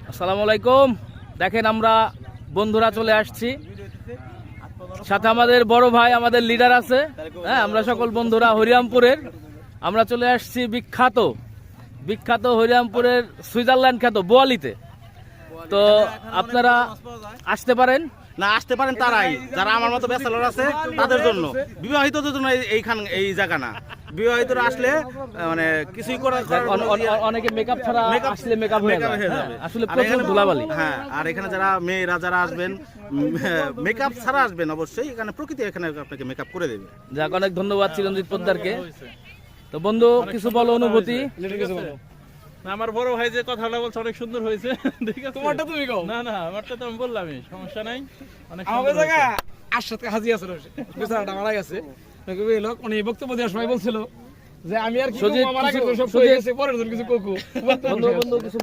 আসসালামু আলাইকুম। দেখেন আমরা বন্ধুরা চলে আসছি, সাথে আমাদের বড় ভাই আমাদের লিডার আছে। হ্যাঁ, আমরা সকল বন্ধুরা হরিরামপুরের, আমরা চলে আসছি বিখ্যাত বিখ্যাত হরিরামপুরের সুইজারল্যান্ড খ্যাত বোয়ালিতে। তো আপনারা আসতে পারেন, না আসতে পারেন তারাই যারা আমার মতো ব্যাচেলর আছে তাদের জন্য, বিবাহিতদের জন্য এই জায়গা না। বিবাহিতরা আসলে মানে কিছুই করার অনেকে মেকআপ ছাড়া আসলে মেকআপ হয়ে যাবে, আসলে প্রচুর ধুলাবালি। হ্যাঁ, আর এখানে যারা মেয়েরা যারা আসবেন মেকআপ ছাড়া আসবেন, অবশ্যই এখানে প্রকৃতি এখানে আপনাকে মেকআপ করে দেবে। যাক, অনেক ধন্যবাদ চিরঞ্জিত পোদ্দারকে। তো বন্ধু কিছু বলো অনুভূতি। আমার বড় ভাই যে কথাটা বলছে অনেক সুন্দর হয়েছে। ঠিক আছে, তোমারটা তুমি কও। না না, আমারটা তো আমি বললামই, সমস্যা নাই। অনেক আমাদের জায়গা আশাতে হাজি আছে, বেচারাটা মারা গেছে। উনি বক্তব্য দেওয়ার সময় বলছিল যে আমি আর কি করবো, আমার আগে তো সব হয়ে গেছে, পরের জন কিছু কোকু। বন্ধু কিছু